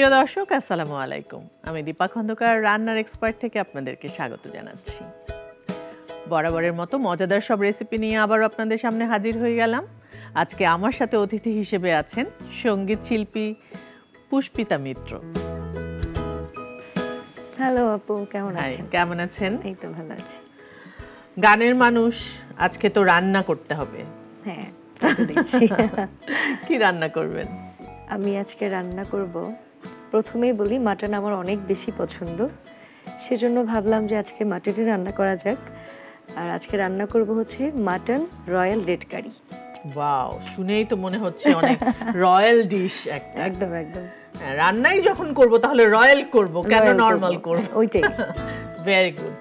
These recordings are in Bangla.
প্রিয় দর্শক আসসালামু আলাইকুম। আমি দীপা খন্দকার রান্নার এক্সপার্ট থেকে আপনাদেরকে স্বাগত জানাচ্ছি। বরাবরের মতো মজাদার সব রেসিপি নিয়ে আবারও আপনাদের সামনে হাজির হয়ে গেলাম। আজকে আমার সাথে অতিথি হিসেবে আছেন সঙ্গীত শিল্পী পুষ্পিতা মিত্র। হ্যালো আপু, কেমন হাই, আছেন? কেমন আছেন? এই তো ভালো আছি। গানের মানুষ, আজকে তো রান্না করতে হবে। হ্যাঁ, খেতে দিচ্ছি। কি রান্না করবেন? আমি আজকে রান্না করব, প্রথমেই বলি মাটন আমার অনেক বেশি পছন্দ, সেজন্য ভাবলাম যে আজকে মাটনই রান্না করা যাক। আর আজকে রান্না করব হচ্ছে মাটন রয়্যাল রেড কারি। ওয়াও, শুনেই তো মনে হচ্ছে অনেক রয়্যাল ডিশ একটা। একদম একদম। রান্নাই যখন করব তাহলে রয়্যাল করব, কেন নরমাল করব? ওইটাই। Very good.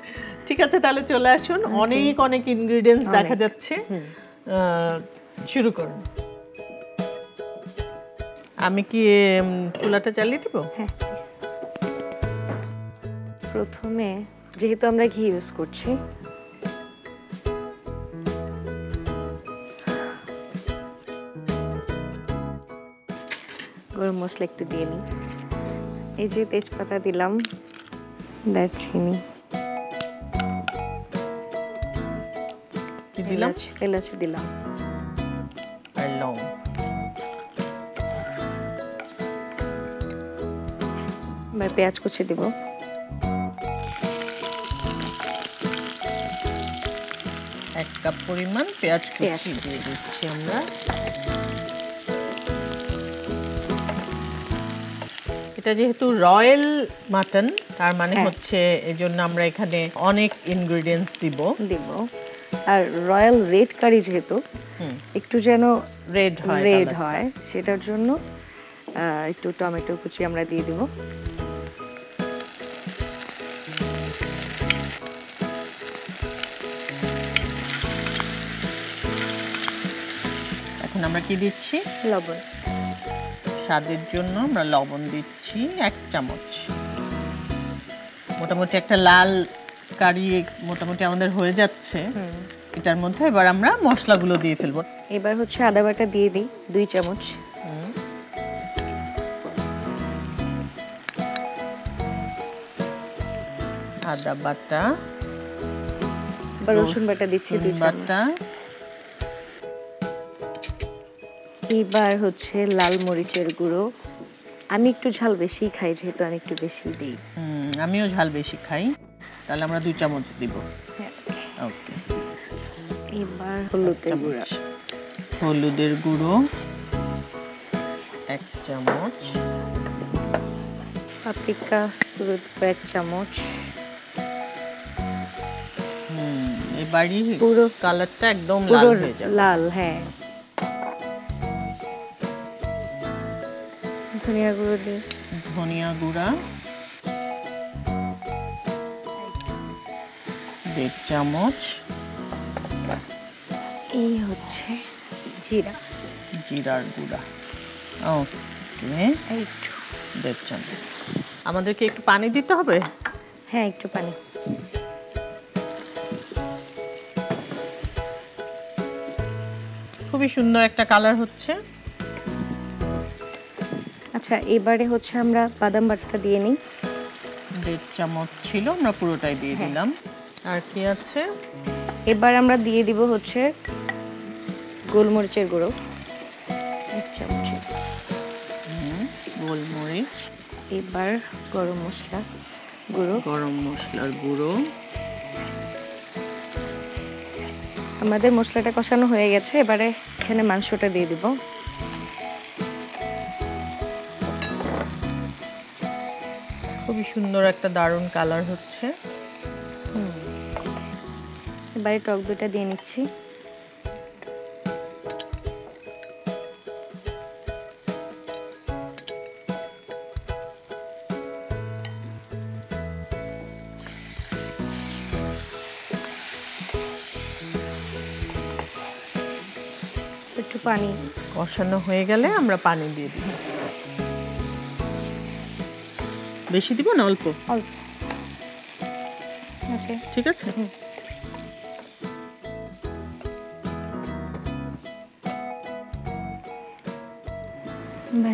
ঠিক আছে, তাহলে চলে আসুন। অনেক অনেক ইনগ্রেডিয়েন্টস দেখা যাচ্ছে। শুরু করুন। আমি কি চুলাটা চালিয়ে দিব? হ্যাঁ, প্রথমে যেহেতু আমরা ঘি ইউজ করছি, গরম মশলা একটু দিয়ে নিই। এই যে তেজপাতা দিলাম, দারচিনি, কি দিলাম? এলাচ দিলাম, আর লং। এবার পেঁয়াজ কুচি দিব। এক কাপ পরিমাণ পেঁয়াজ কুচি দিয়ে দিচ্ছি আমরা। এটা যেহেতু রয়্যাল মাটন, তার মানে হচ্ছে এজন্য আমরা এখানে অনেক ইনগ্রেডিয়েন্টস দিব। আর রয়্যাল রেড কারি যেহেতু একটু যেন রেড হয়, সেটার জন্য একটু টমেটো কুচি আমরা দিয়ে দিব। এখন আমরা কি দিচ্ছি? লবণ। স্বাদের জন্য আমরা লবণ দিচ্ছি 1 চামচ। মোটামুটি একটা লাল কারি মোটামুটি আমাদের হয়ে যাচ্ছে। এটার মধ্যে এবার আমরা মশলাগুলো দিয়ে ফেলবো। এবার হচ্ছে আদা বাটা দিয়ে দিই 2 চামচ। আদা বাটা, রসুন বাটা দিচ্ছি 2 চামচ। এবার হচ্ছে লাল মরিচের গুঁড়ো। আমি একটু ঝাল বেশি খাই, যেহেতু আমি একটু বেশি দিই। আমিও ঝাল বেশি খাই, তাহলে আমরা 2 চামচ দিব। ওকে। এবার হলুদের গুঁড়ো। হলুদের গুঁড়ো 1 চামচ। পাপরিকা গুঁড়ো 1 চামচ। এবারই পুরো কালারটা একদম লাল হয়ে যাবে। লাল, হ্যাঁ। ধনিয়া গুঁড়ো দিই। ধনিয়া গুঁড়া 1.5 চামচ। এই হচ্ছে জিরা, জিরার গুঁড়া। ওকে, একটু 1.5 চামচ। আমাদেরকে একটু পানি দিতে হবে? হ্যাঁ, একটু পানি। খুবই সুন্দর একটা কালার হচ্ছে। আচ্ছা, এবারে হচ্ছে আমরা বাদাম বাটাটা দিয়ে নিই। 1.5 চামচ ছিল, আমরা পুরোটাই দিয়ে দিলাম। আর কি আছে? এবার আমরা দিয়ে দিব হচ্ছে গোলমরিচের গুঁড়ো 1 চামচ। গোলমরিচ। এবার গরম মশলা গুঁড়ো। গরম মশলার গুঁড়ো। আমাদের মশলাটা কষানো হয়ে গেছে, এবারে এখানে মাংসটা দিয়ে দিব। খুবই সুন্দর একটা দারুণ কালার হচ্ছে। এবারে টক দইটা দিয়ে নিচ্ছি। একটু পানি। কষানো হয়ে গেলে আমরা পানি দিয়ে দিব। বেশি দিব না অল্প? অল্প। ওকে, ঠিক আছে।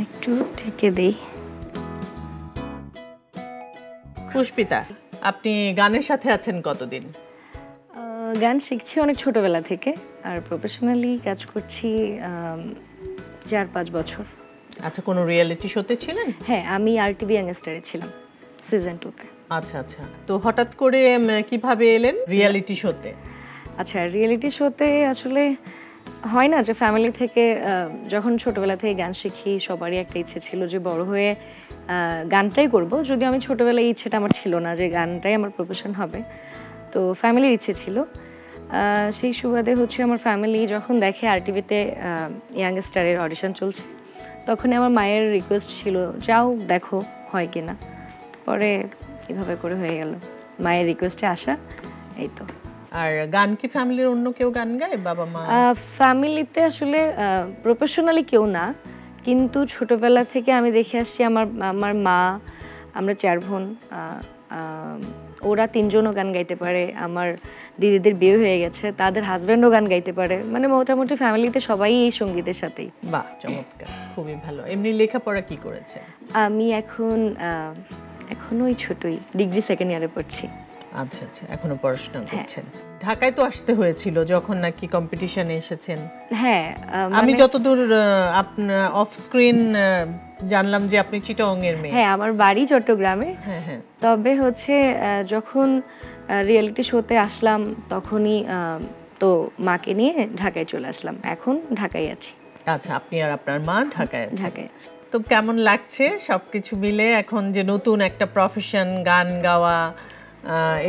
একটু ঢেকে দিই। পুষ্পিতা, আপনি গানের সাথে আছেন কতদিন? গান শিখছি অনেক ছোটবেলা থেকে, আর প্রফেশনালি কাজ করছি 4-5 বছর। আচ্ছা, কোনো রিয়েলিটি শোতে ছিলেন? হ্যাঁ, আমি RTV ইয়াংস্টারে ছিলাম সিজন 2-তে। আচ্ছা আচ্ছা, তো হঠাৎ করে কিভাবে এলেন রিয়েলিটি শোতে? আচ্ছা, রিয়েলিটি শোতে আসলে হয় না যে ফ্যামিলি থেকে যখন ছোটবেলা থেকে গান শিখি, সবারই একটা ইচ্ছে ছিল যে বড় হয়ে গানটাই করব। যদি আমি ছোটবেলায় এই ইচ্ছেটা আমার ছিল না যে গানটাই আমার প্রফেশন হবে, তো ফ্যামিলির ইচ্ছে ছিল। সেই সুবাদে হচ্ছে আমার ফ্যামিলি যখন দেখে RTVতে ইয়াংস্টারের অডিশন চলছে, তখনই আমার মায়ের রিকোয়েস্ট ছিল যাও দেখো হয় কিনা। পরে এভাবে করে হয়ে গেল, মায়ের রিকোয়েস্টে আসা, এই তো। আর গান কি ফ্যামিলির অন্য কেউ গান গায়, বাবা মা? ফ্যামিলিতে আসলে প্রফেশনালি কেউ না, কিন্তু ছোটবেলা থেকে আমি দেখে আসছি আমার মা, আমরা 4 বোন, ওরা 3 জনও গান গাইতে পারে। আমার দিদিদের বিয়ে হয়ে গেছে, তাদের হাজব্যান্ডও গান গাইতে পারে। মানে মোটামুটি ফ্যামিলিতে সবাই এই সঙ্গীতের সাথেই। বাহ, চমৎকার, খুবই ভালো। এমনি লেখাপড়া কি করেছে? আমি এখনো ওই ছোটই, ডিগ্রি 2nd ইয়ারে পড়ছি। আচ্ছা আচ্ছা, এখনো পড়াশোনা করছেন। ঢাকায় তো আসতে হয়েছিল যখন নাকি কম্পিটিশনে এসেছেন। হ্যাঁ, আমি যতদূর আপনার অফ স্ক্রিন জানলাম যে আপনি চিটাগং এর মেয়ে। হ্যাঁ, আমার বাড়ি চট্টগ্রামে। হ্যাঁ হ্যাঁ। তবে হচ্ছে যখন রিয়েলিটি শোতে আসলাম তখনই তো মাকে নিয়ে ঢাকায় চলে আসলাম, এখন ঢাকায় আছি। আচ্ছা, আপনি আর আপনার মা ঢাকায় আছেন। ঢাকায় আছি। তো কেমন লাগছে সবকিছু মিলে এখন যে নতুন একটা প্রফেশন, গান গাওয়া,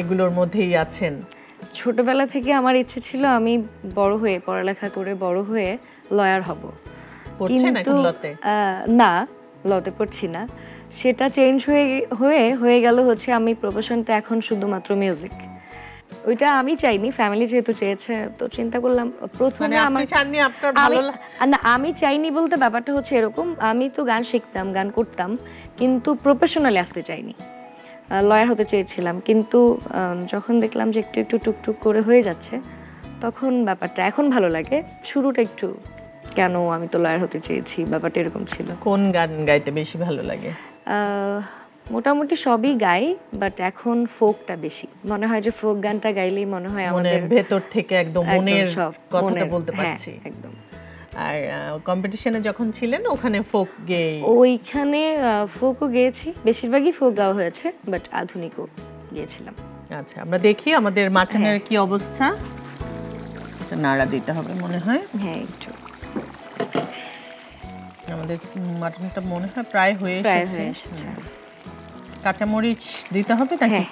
এগুলোর মধ্যেই আছেন? ছোটবেলা থেকে আমার ইচ্ছে ছিল আমি বড় হয়ে পড়ালেখা করে বড় হয়ে লয়ার হব। পড়ছেন এখন লতে? না, লতে পড়ছি না। সেটা চেঞ্জ হয়ে গেল হচ্ছে আমি প্রফেশনটা এখন শুধুমাত্র মিউজিক। ওইটা আমি চাইনি, ফ্যামিলি যেহেতু চেয়েছে, তো চিন্তা করলাম প্রথমে আমার চাইনি আপনার ভালো না, আমি চাইনি বলতে ব্যাপারটা হচ্ছে এরকম, আমি তো গান শিখতাম, গান করতাম, কিন্তু প্রফেশনালি আসতে চাইনি। লয়ার হতে চেয়েছিলাম, কিন্তু যখন দেখলাম যে একটু একটু টুকটুক করে হয়ে যাচ্ছে, তখন ব্যাপারটা এখন ভালো লাগে। শুরুটা একটু কেন আমি তো লয়ার হতে চেয়েছি, ব্যাপারটা এরকম ছিল। কোন গান গাইতে বেশি ভালো লাগে? মোটামুটি সবই গাই, বাট এখন ফোকটা বেশি মনে হয়, যে ফোক গানটা গাইলেই মনে হয় আমাদের ভেতর থেকে একদম মনের কথাটা বলতে পারছি। একদম। আর কম্পিটিশনে যখন ছিলেন ওখানে ফোক গেয়ে? ওইখানে ফোকও গেয়েছি, বেশিরভাগই ফোক গাওয়া হয়েছে, বাট আধুনিকও গিয়েছিলাম। আচ্ছা, আমরা দেখি আমাদের মাটনের কি অবস্থা। নাড়া দিতে হবে মনে হয়। হ্যাঁ, একটু। আমাদের মাটনটা মনে হয় প্রায় হয়ে এসেছে। কাঁচামরিচ দিতে হবে নাকি?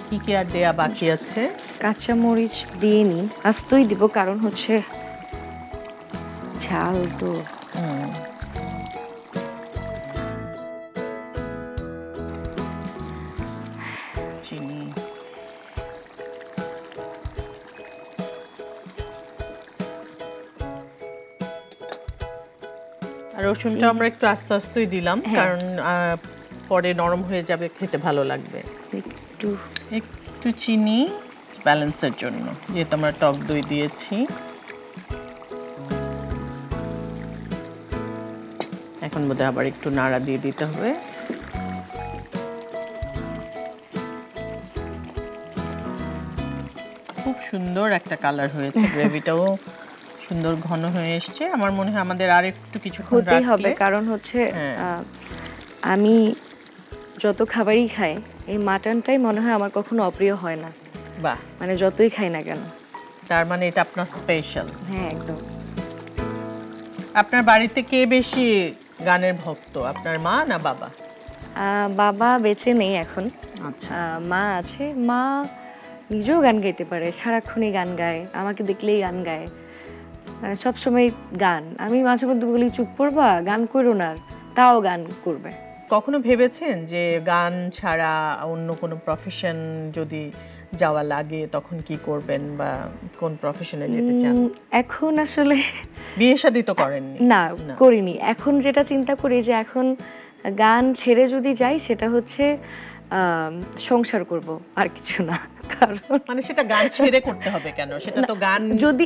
কি কি আর দেয়া বাকি আছে? কাঁচামরিচ দিয়ে নি, আস্তই দিব, কারণ হচ্ছে ঝাল তো। চিনি, আর রসুনটা আমরা একটু আস্তে আস্তেই দিলাম, কারণ পরে নরম হয়ে যাবে, খেতে ভালো লাগবে। একটু চিনি ব্যালেন্সের জন্য, যেহেতু আমরা টক দই দিয়েছি। এখন বোধহয় আবার একটু নাড়া দিয়ে দিতে হবে। খুব সুন্দর একটা কালার হয়েছে, গ্রেভিটাও সুন্দর ঘন হয়ে এসছে। আমার মনে হয় আমাদের আর একটু কিছুক্ষণ রাখতে হবে, কারণ হচ্ছে আমি যত খাবারই খাই, এই মাটনটাই মনে হয় আমার কখনো অপ্রিয় হয় না। বাহ, মানে যতই খাই না কেন। তার মানে এটা আপনার স্পেশাল। হ্যাঁ, একদম। আপনার বাড়িতে কে বেশি গানের ভক্ত, আপনার মা না বাবা? বাবা বেঁচে নেই এখন। আচ্ছা। মা আছে, মা নিজেও গান গাইতে পারে, সারাক্ষণই গান গায়, আমাকে দেখলেই গান গায়, মানে সবসময় গান। আমি মাঝে মধ্যে বলি চুপ করবা, গান করো না, তাও গান করবে। কখনো ভেবেছেন যে গান ছাড়া অন্য কোনো প্রফেশন যদি যাওয়া লাগে তখন কি করবেন, বা কোন প্রফেশনে যেতে চান? এখন আসলে বিয়ে শাদী তো করেননি? না, করিনি। এখন যেটা চিন্তা করি যে এখন গান ছেড়ে যদি যাই, সেটা হচ্ছে সংসার করব, আর কিছু না। কারণ মানে সেটা গান ছেড়ে করতে হবে কেন? সেটা তো গান যদি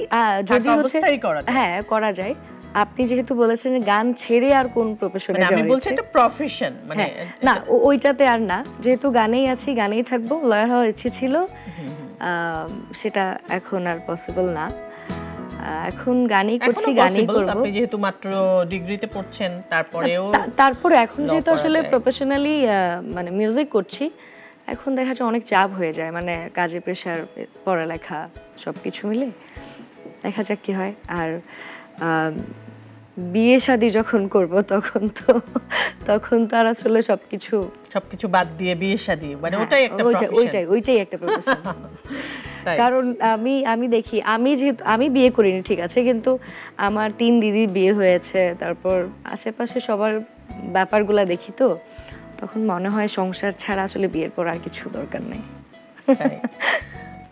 হচ্ছে অবস্থায় করা যায়। হ্যাঁ, করা যায়, আপনি যেহেতু বলেছেন গান ছেড়ে আর কোন প্রফেশনে মানে আমি যাওয়ার বলছি ইচ্ছে? এটা প্রফেশন, মানে না ওইটাতে আর না, যেহেতু গানেই আছি গানেই থাকবো। লয়ার হওয়ার ইচ্ছে ছিল, সেটা এখন আর পসিবল না। এখন গানই করছি, গানই করব। আপনি যেহেতু মাত্র ডিগ্রিতে পড়ছেন, তারপরেও তারপরে এখন যেহেতু আসলে প্রফেশনালি মানে মিউজিক করছি, এখন দেখা যায় অনেক চাপ হয়ে যায়, মানে কাজের প্রেশার, পড়ালেখা সবকিছু মিলে দেখা যাক কি হয়। আর বিয়ে শাদী যখন করব তখন তো আর আসলে সবকিছু বাদ দিয়ে বিয়ে শাদী, মানে ওটাই একটা প্রফেশন। ওইটাই একটা প্রফেশন। কারণ আমি দেখি, আমি বিয়ে করিনি ঠিক আছে, কিন্তু আমার 3 দিদি বিয়ে হয়েছে, তারপর আশেপাশে সবার ব্যাপারগুলা দেখি, তো তখন মনে হয় সংসার ছাড়া আসলে বিয়ের পর আর কিছু দরকার নেই।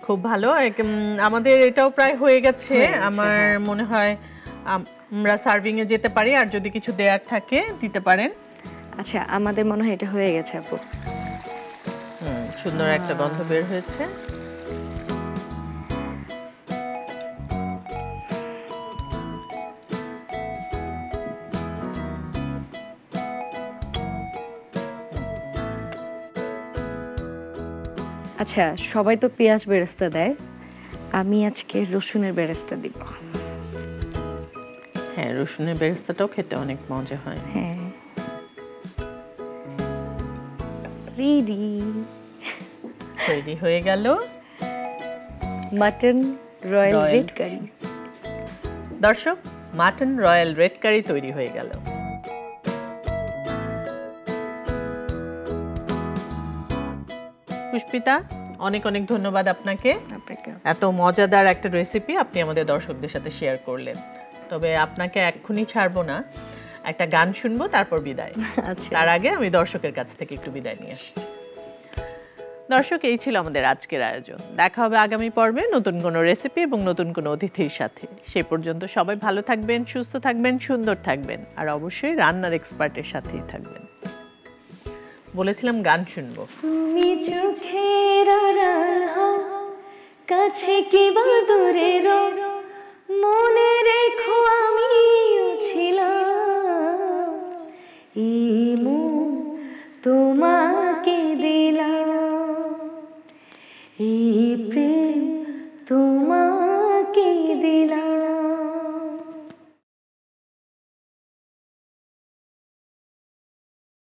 খুব ভালো। আমাদের এটাও প্রায় হয়ে গেছে। আমার মনে হয় আমরা সার্ভিং এ যেতে পারি, আর যদি কিছু দেয়ার থাকে দিতে পারেন। আচ্ছা, আমাদের মনে হয় এটা হয়ে গেছে আপু। সুন্দর একটা গন্ধ বের হয়েছে। আচ্ছা, সবাই তো পেঁয়াজ বেরেস্তা দেয়, আমি আজকে রসুনের বেরেস্তা দিব। হ্যাঁ, রসুনের বেরেস্তাটাও খেতে অনেক মজা হয়। হ্যাঁ, রেডি হয়ে গেল মাটন রয়্যাল রেড কারি। দর্শক, মাটন রয়্যাল রেড কারি তৈরি হয়ে গেল। পুষ্পিতা, অনেক অনেক ধন্যবাদ আপনাকে। এত মজাদার একটা রেসিপি আপনি আমাদের দর্শকদের সাথে শেয়ার করলেন। তবে আপনাকে এক্ষুনি ছাড়বো না, একটা গান শুনবো, তারপর বিদায়। তার আগে আমি দর্শকের কাছ থেকে একটু বিদায় নিয়ে আসছি। দর্শক, এই ছিল আমাদের আজকের আয়োজন। দেখা হবে আগামী পর্বে নতুন কোনো রেসিপি এবং নতুন কোনো অতিথির সাথে। সেই পর্যন্ত সবাই ভালো থাকবেন, সুস্থ থাকবেন, সুন্দর থাকবেন, আর অবশ্যই রান্নার এক্সপার্টের সাথেই থাকবেন। বলেছিলাম গান শুনবো। তুমি চোখের আড়াল হও, কাছে কি বা দূরে রও, মনে রেখো আমি